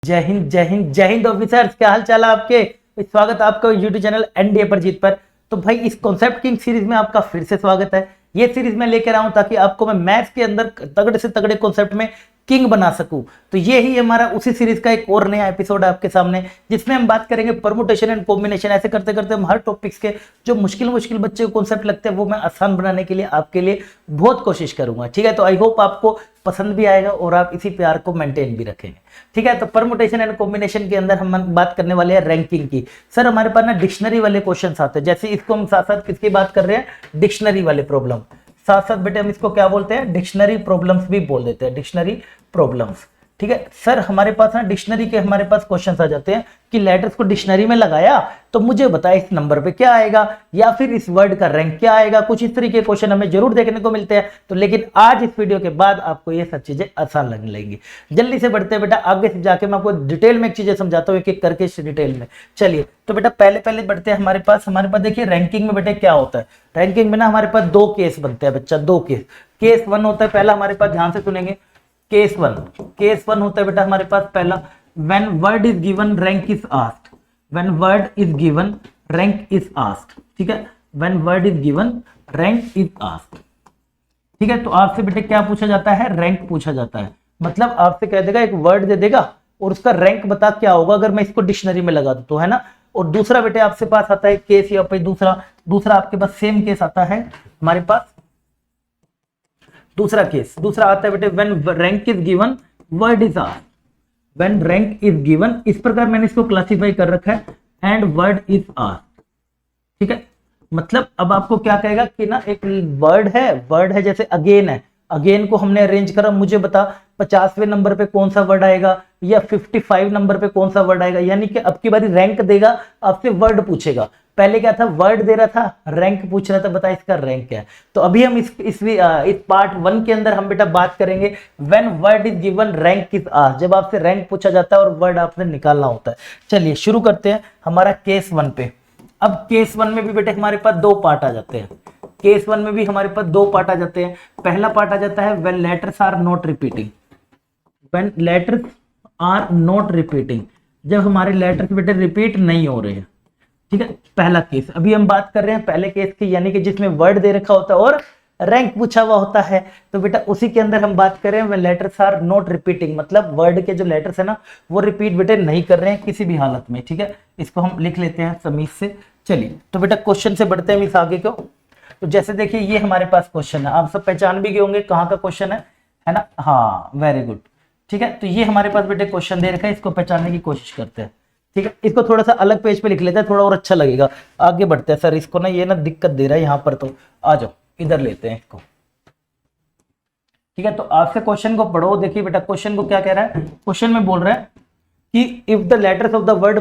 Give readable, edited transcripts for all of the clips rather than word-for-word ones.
जय हिंद जय हिंद जय हिंद ऑफिसर्स, क्या हाल चाल है आपके। स्वागत है आपका यूट्यूब चैनल एनडीए पर जीत पर। तो भाई इस कॉन्सेप्ट किंग सीरीज में आपका फिर से स्वागत है। ये सीरीज मैं लेकर आऊं ताकि आपको मैं मैथ्स के अंदर तगड़े से तगड़े कॉन्सेप्ट में किंग बना सकूं। तो ये ही हमारा उसी सीरीज का एक और नया एपिसोड है आपके सामने, जिसमें हम बात करेंगे परमुटेशन एंड कॉम्बिनेशन। ऐसे करते करते हम हर टॉपिक्स के जो मुश्किल मुश्किल बच्चे को कॉन्सेप्ट लगते हैं वो मैं आसान बनाने के लिए आपके लिए बहुत कोशिश करूंगा। ठीक है, तो आई होप आपको पसंद भी आएगा और आप इसी प्यार को मेंटेन भी रखेंगे। ठीक है, तो परमुटेशन एंड कॉम्बिनेशन के अंदर हम बात करने वाले हैं रैंकिंग की। सर हमारे पास ना डिक्शनरी वाले क्वेश्चंस आते हैं, जैसे इसको हम साथ साथ किसकी बात कर रहे हैं, डिक्शनरी वाले प्रॉब्लम। साथ साथ बेटे हम इसको क्या बोलते हैं, डिक्शनरी प्रॉब्लम्स भी बोल देते हैं, डिक्शनरी प्रॉब्लम्स। ठीक है सर, हमारे पास ना डिक्शनरी के हमारे पास क्वेश्चंस आ जाते हैं कि लेटर्स को डिक्शनरी में लगाया तो मुझे बताए इस नंबर पे क्या आएगा, या फिर इस वर्ड का रैंक क्या आएगा। कुछ इस तरीके के क्वेश्चन हमें जरूर देखने को मिलते हैं। तो लेकिन आज इस वीडियो के बाद आपको ये सब चीजें आसान लगने लगेंगी। जल्दी से बढ़ते हैं बेटा आगे से, जाके मैं आपको डिटेल में एक चीजें समझाता हूँ, एक एक करके डिटेल में। चलिए तो बेटा पहले बढ़ते हैं हमारे पास देखिए रैंकिंग में बेटे क्या होता है। रैंकिंग में ना हमारे पास दो केस बनते हैं बच्चा, दो केस। केस वन होता है पहला हमारे पास, ध्यान से सुनेंगे। केस वन होता है बेटा हमारे पास पहला, when word is given rank is asked. When word is given rank is asked. ठीक है, when word is given rank is asked. ठीक है, तो आपसे बेटे क्या पूछा जाता है, रैंक पूछा जाता है। मतलब आपसे कह देगा, एक वर्ड दे देगा और उसका रैंक बता क्या होगा अगर मैं इसको डिक्शनरी में लगा दूं तो, है ना। और दूसरा बेटे आपसे पास आता है केस, या फिर दूसरा आपके पास सेम केस आता है हमारे पास। दूसरा आता है बेटे when rank is given word is asked. When rank is given, इस प्रकार मैंने इसको क्लासिफाई कर रखा है, एंड वर्ड इज आस्क्ड। ठीक है, मतलब अब आपको क्या कहेगा कि ना एक वर्ड है जैसे अगेन है, अगेन को हमने अरेंज करा, मुझे बता 50वें नंबर पे कौन सा वर्ड आएगा या 55 नंबर पे कौन सा वर्ड आएगा। यानी कि अब की बारी रैंक देगा, आपसे वर्ड पूछेगा। पहले क्या था, वर्ड दे रहा था, रैंक पूछ रहा था, बता इसका रैंक क्या है। तो अभी हम इस पार्ट वन के अंदर हम बेटा बात करेंगे when word is given rank is asked, जब आपसे रैंक पूछा जाता है और वर्ड आपने निकालना होता है। चलिए शुरू करते हैं हमारा केस वन पे। अब केस वन में भी बेटे हमारे पास दो पार्ट आ जाते हैं। केस वन में भी हमारे पास दो पार्ट आ जाते हैं। पहला पार्ट आ जाता है when letters are not repeating. When letters are not repeating, जब हमारे लेटर्स बेटे रिपीट नहीं हो रहे हैं। ठीक है, पहला केस अभी हम बात कर रहे हैं पहले केस की, यानी कि जिसमें वर्ड दे रखा होता है और रैंक पूछा हुआ होता है। तो बेटा उसी के अंदर हम बात करें when letters are not repeating, मतलब वर्ड के जो लेटर्स है ना वो रिपीट बेटे नहीं कर रहे हैं किसी भी हालत में। ठीक है, इसको हम लिख लेते हैं समीज से। चलिए तो बेटा क्वेश्चन से बढ़ते हैं इस आगे को। तो जैसे देखिए ये हमारे पास क्वेश्चन है, आप सब पहचान भी गए होंगे कहाँ का क्वेश्चन है ना। हाँ वेरी गुड। ठीक है, तो ये हमारे पास बेटे क्वेश्चन दे रखा है, इसको पहचानने की कोशिश करते हैं। ठीक है, इसको थोड़ा सा अलग पेज पे लिख लेते हैं, थोड़ा और अच्छा लगेगा। आगे बढ़ते हैं। सर इसको ना ये ना दिक्कत दे रहा है यहाँ पर, तो आ जाओ इधर लेते हैं इसको। ठीक है, तो आपसे क्वेश्चन को पढ़ो। देखिए बेटा क्वेश्चन को क्या कह रहा है, क्वेश्चन में बोल रहा है कि if the letters of the word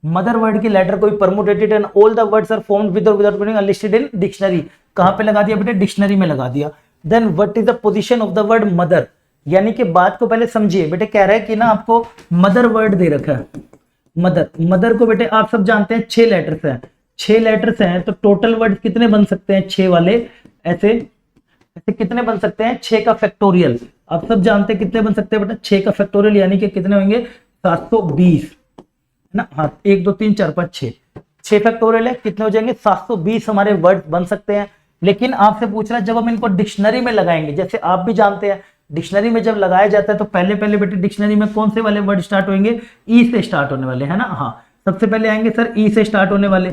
mother word की लेटर कोई permuted and all the words are formed with और without meaning listed in dictionary. कहां पे लगा दिया बेटे, डिक्शनरी में लगा दिया। Then what is the position of the word mother, यानी कि बात को पहले समझिए। बेटे कह रहा है कि ना आपको मदर वर्ड दे रखा है, मदर को बेटे आप सब जानते हैं 6 लेटर्स हैं, 6 लेटर्स हैं। तो टोटल वर्ड कितने बन सकते हैं, 6 वाले। ऐसे कितने बन सकते हैं, 6 का फैक्टोरियल। आप सब जानते हैं कितने बन सकते हैं बेटा, 6 का फैक्टोरियल यानी कि कितने होंगे, 720 ना। हाँ 1 2 3 4 5 6 फैक्टोरियल है, कितने हो जाएंगे, 720 हमारे वर्ड बन सकते हैं। लेकिन आपसे पूछ रहा है जब हम इनको डिक्शनरी में लगाएंगे, जैसे आप भी जानते हैं डिक्शनरी में जब लगाया जाता है तो पहले बेटे डिक्शनरी में कौन से वाले वर्ड स्टार्ट होंगे, ई से स्टार्ट होने वाले, है ना। हाँ सबसे पहले आएंगे सर ई से स्टार्ट होने वाले,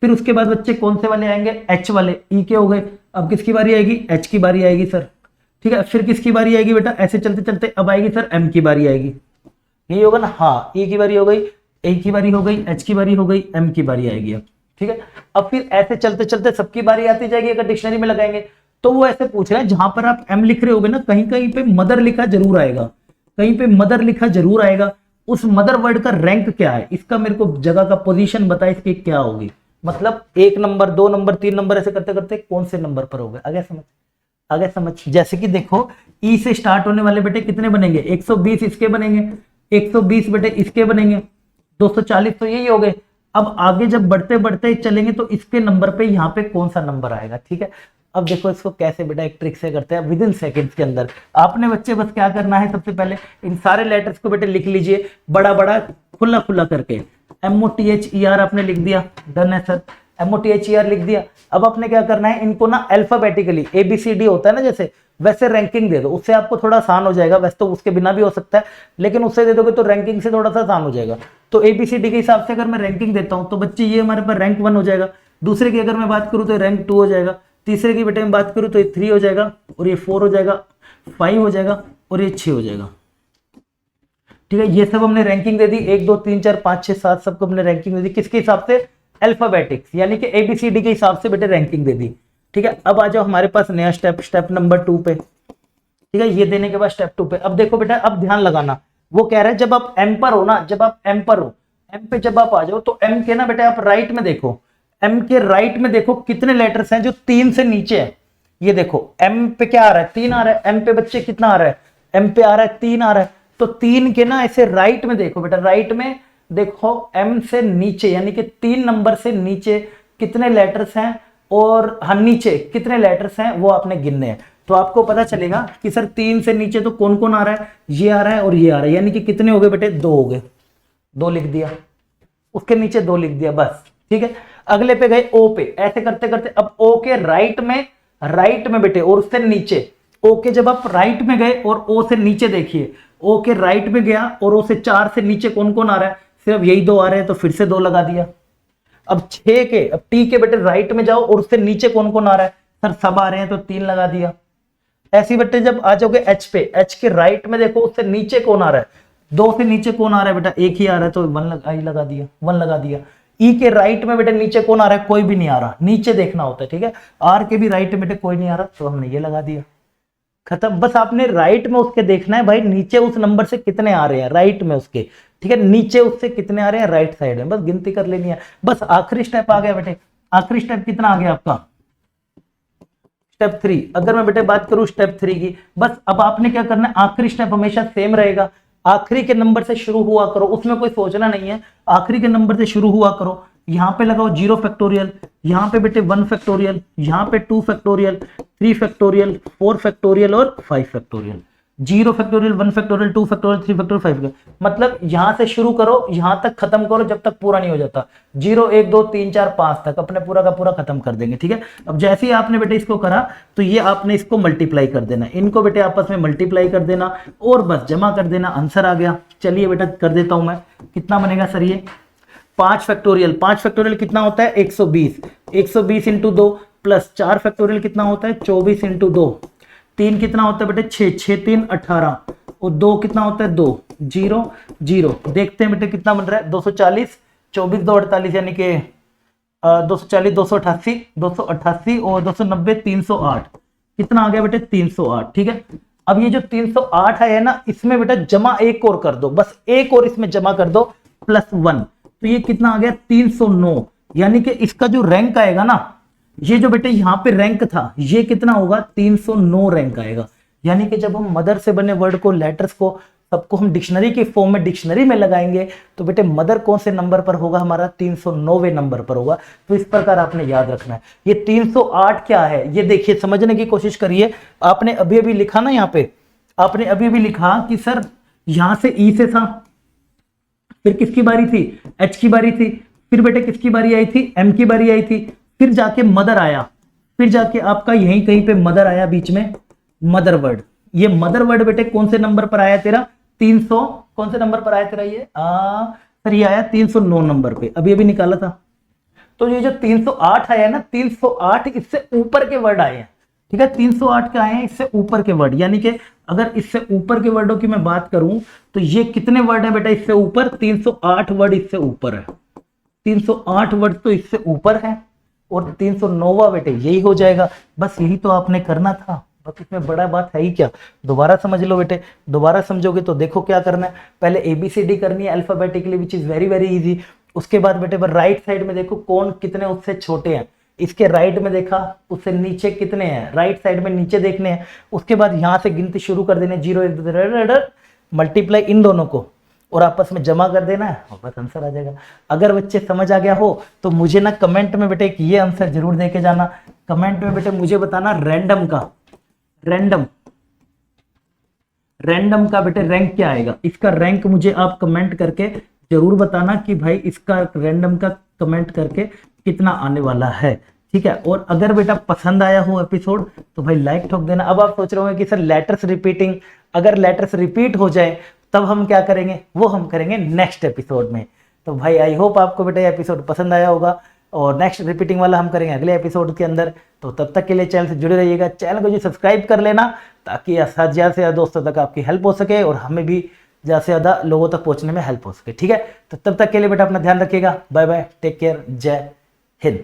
फिर उसके बाद बच्चे कौन से वाले आएंगे, एच वाले। ई के हो गए, अब किसकी बारी आएगी, एच की बारी आएगी सर। ठीक है, फिर किसकी बारी आएगी बेटा, ऐसे चलते चलते अब आएगी सर एम की बारी आएगी। यही होगा ना, हाँ ई की बारी हो गई, ए की बारी हो गई, एच की बारी हो गई, एम की बारी आएगी अब। ठीक है, अब फिर ऐसे चलते चलते सबकी बारी आती जाएगी अगर डिक्शनरी में लगाएंगे। तो वो ऐसे पूछ रहे हैं जहां पर आप एम लिख रहे होगे ना, कहीं कहीं पे मदर लिखा जरूर आएगा, कहीं पे मदर लिखा जरूर आएगा। उस मदर वर्ड का रैंक क्या है, इसका मेरे को जगह का पोजीशन बता, इसकी क्या होगी। मतलब 1 नंबर 2 नंबर 3 नंबर ऐसे करते करते कौन से नंबर पर होगा। आगे समझ। जैसे कि देखो ई से स्टार्ट होने वाले बेटे कितने बनेंगे, 120 इसके बनेंगे, 120 बेटे इसके बनेंगे, 240 तो यही हो गए। अब आगे जब बढ़ते बढ़ते चलेंगे तो इसके नंबर पे यहाँ पे कौन सा नंबर आएगा। ठीक है, अब देखो इसको कैसे बेटा एक ट्रिक से करते हैं विद इन सेकेंड्स के अंदर। आपने बच्चे बस क्या करना है, सबसे पहले इन सारे लेटर्स को बेटे लिख लीजिए बड़ा बड़ा खुला खुला करके। MOTHER आपने लिख दिया, डन है सर, MOTHER लिख दिया। अब आपने क्या करना है, इनको ना अल्फाबेटिकली ABCD होता है ना जैसे, वैसे रैंकिंग दे दो, उससे आपको थोड़ा आसान हो जाएगा। वैसे तो उसके बिना भी हो सकता है, लेकिन उससे दे दोगे तो रैंकिंग से थोड़ा सा आसान हो जाएगा। तो ABCD के हिसाब से अगर मैं रैंकिंग देता हूं तो बच्चे ये हमारे पास रैंक 1 हो जाएगा, दूसरे की अगर मैं बात करूं तो रैंक 2 हो जाएगा, तीसरे की बेटे में बात करूं तो ये 3 हो जाएगा, और ये 4 हो जाएगा, 5 हो जाएगा, और ये 6 हो जाएगा। ठीक है, ये सब हमने रैंकिंग दे दी, 1 2 3 4 5 6 7 सबको हमने रैंकिंग दे दी। किसके हिसाब से? अल्फाबेटिक्स, यानी कि ABCD के हिसाब से बेटे रैंकिंग दे दी। ठीक है, अब आ जाओ हमारे पास नया स्टेप, स्टेप नंबर 2 पे। ठीक है, ये देने के बाद स्टेप 2 पे अब देखो बेटा, अब ध्यान लगाना, वो कह रहा है जब आप M पर हो ना, जब आप M पर हो, M पे जब आप आ जाओ तो M के ना बेटा आप राइट में देखो, M के राइट में देखो कितने लेटर्स हैं जो 3 से नीचे है। ये देखो M पे क्या आ रहा है, 3 आ रहा है। M पे बच्चे कितना आ रहा है, M पे आ रहा है 3 आ रहा है। तो 3 के ना ऐसे राइट में देखो बेटा, राइट में देखो M से नीचे, यानी कि 3 नंबर से नीचे कितने लेटर्स हैं, और हाँ नीचे कितने लेटर्स हैं वो आपने गिनने हैं। तो आपको पता चलेगा कि सर 3 से नीचे तो कौन कौन आ रहा है, ये आ रहा है और ये आ रहा है, यानी कि कितने हो गए बेटे, 2 हो गए, 2 लिख दिया, उसके नीचे 2 लिख दिया, बस। ठीक है, अगले पे गए O पे, ऐसे करते करते अब O के राइट में बेटे और उससे नीचे, O के जब आप राइट में गए और O से नीचे देखिए, O के राइट में गया और O से 4 से नीचे कौन कौन आ रहा है, सिर्फ यही 2 आ रहे हैं, तो फिर से 2 लगा दिया। अब 6 के, अब T के बेटे राइट में जाओ और उससे नीचे कौन कौन आ रहा है, सर सब आ रहे हैं, तो 3 लगा दिया। ऐसी बेटे जब आ जाओगे H पे, H के राइट में देखो उससे नीचे कौन आ रहा है, 2 से नीचे कौन आ रहा है बेटा, एक ही आ रहा है, तो 1 लगा दिया, 1 लगा दिया। E के राइट में बेटे नीचे कौन आ रहा है, कोई भी नहीं आ रहा, नीचे देखना होता है। ठीक है, R के भी राइट में बेटे कोई नहीं आ रहा, तो हमने ये लगा दिया, खत्म। बस आपने राइट में उसके देखना है भाई, नीचे उस नंबर से कितने आ रहे हैं, राइट में उसके। ठीक है, नीचे उससे कितने आ रहे हैं राइट साइड में, बस गिनती कर लेनी है। बस आखिरी स्टेप आ गया बेटे, आखिरी स्टेप कितना आ गया आपका, स्टेप 3। अगर मैं बेटे बात करूं स्टेप 3 की, बस अब आपने क्या करना है, आखिरी स्टेप हमेशा सेम रहेगा, आखिरी के नंबर से शुरू हुआ करो, उसमें कोई सोचना नहीं है, आखिरी के नंबर से शुरू हुआ करो। यहां पे लगाओ 0 फैक्टोरियल, यहां पे बेटे 1 फैक्टोरियल, यहां पे 2 फैक्टोरियल, 3 फैक्टोरियल, 4 फैक्टोरियल और 5 factorial. 0 factorial, 1 factorial, 2 factorial, 3 factorial, 5 factorial, मतलब यहां से शुरू करो, यहां तक खत्म करो जब तक पूरा नहीं हो जाता। 0 1 2 3 4 5 तक अपने पूरा का पूरा खत्म कर देंगे। ठीक है, अब जैसे ही आपने बेटे इसको करा तो ये आपने इसको मल्टीप्लाई कर देना, इनको बेटे आपस में मल्टीप्लाई कर देना और बस जमा कर देना, आंसर आ गया। चलिए बेटा कर देता हूं मैं, कितना बनेगा सर ये 5 फैक्टोरियल, 5 फैक्टोरियल कितना होता है 120, 120 इंटू 2 प्लस 4 फैक्टोरियल कितना होता है 24 इंटू 2, 3 कितना होता है बेटे 6, 6 3 18 और 2 कितना होता है 2, 0 0। देखते हैं बेटे कितना बन रहा है 240, 24 2 48, यानी कि 240 288 288 और 290 308, कितना आ गया बेटे 308। ठीक है, अब ये जो 308 है ना, इसमें बेटा जमा एक और कर दो, बस एक और इसमें जमा कर दो +1, तो ये कितना आ गया 309, यानी कि इसका जो रैंक आएगा ना, ये जो बेटे यहां पे रैंक था ये कितना होगा 309 रैंक आएगा। यानी कि जब हम मदर से बने वर्ड को, लेटर्स को, सबको हम डिक्शनरी के फॉर्म में डिक्शनरी में लगाएंगे तो बेटे मदर कौन से नंबर पर होगा हमारा 309वें नंबर पर होगा। तो इस प्रकार आपने याद रखना है। ये 308 क्या है ये देखिए, समझने की कोशिश करिए। आपने अभी अभी लिखा ना, यहाँ पे आपने अभी अभी लिखा कि सर यहां से ई से था, फिर किसकी बारी थी एच की बारी थी, फिर बेटे किसकी बारी आई थी एम की बारी आई थी, फिर जाके मदर आया, फिर जाके आपका यहीं कहीं पे मदर आया बीच में, मदर वर्ड। ये मदर वर्ड बेटे कौन से नंबर पर आया तेरा 300, कौन से नंबर पर आया तेरा ये सर ये आया 309 नंबर पे, अभी अभी निकाला था। तो ये जो 308 आया ना, 308 इससे ऊपर के वर्ड आए हैं। ठीक है, 308 के आए हैं इससे ऊपर के वर्ड, यानी कि अगर इससे ऊपर के वर्डों की मैं बात करूं तो ये कितने वर्ड है बेटा इससे ऊपर, 308 वर्ड इससे ऊपर है, 308 वर्ड तो इससे ऊपर है और 309वां बेटे यही हो जाएगा। बस यही तो आपने करना था, बस इसमें बड़ा बात है ही क्या। दोबारा समझ लो बेटे, दोबारा समझोगे तो देखो क्या करना है। पहले ABCD करनी है alphabetically, which is very very easy. उसके बाद बेटे पर राइट साइड में देखो कौन कितने उससे छोटे हैं, इसके राइट में देखा उससे नीचे कितने हैं, राइट साइड में नीचे देखने हैं। उसके बाद यहां से गिनती शुरू कर देने 0 1 2 मल्टीप्लाई इन दोनों को, और आपस में जमा कर देना है और बस आंसर आ जाएगा। अगर बच्चे समझ आ गया हो तो मुझे ना कमेंट में बेटे ये आंसर जरूर दे के जाना। कमेंट में बेटे मुझे बताना रैंडम का, रैंडम का बेटे रैंक क्या आएगा, इसका रैंक मुझे आप कमेंट करके जरूर बताना कि भाई इसका रैंडम का कमेंट करके कितना आने वाला है। ठीक है, और अगर बेटा पसंद आया हो एपिसोड तो भाई लाइक ठोक देना। अब आप सोच रहे होंगे कि सर लेटर्स रिपीटिंग, अगर लेटर्स रिपीट हो जाए तब हम क्या करेंगे, वो हम करेंगे नेक्स्ट एपिसोड में। तो भाई आई होप आपको बेटा ये एपिसोड पसंद आया होगा, और नेक्स्ट रिपीटिंग वाला हम करेंगे अगले एपिसोड के अंदर। तो तब तक के लिए चैनल से जुड़े रहिएगा, चैनल को जो सब्सक्राइब कर लेना ताकि ज़्यादा से ज़्यादा दोस्तों तक आपकी हेल्प हो सके और हमें भी ज़्यादा से ज़्यादा लोगों तक पहुंचने में हेल्प हो सके। ठीक है, तो तब तक के लिए बेटा अपना ध्यान रखिएगा। बाय बाय, टेक केयर, जय हिंद।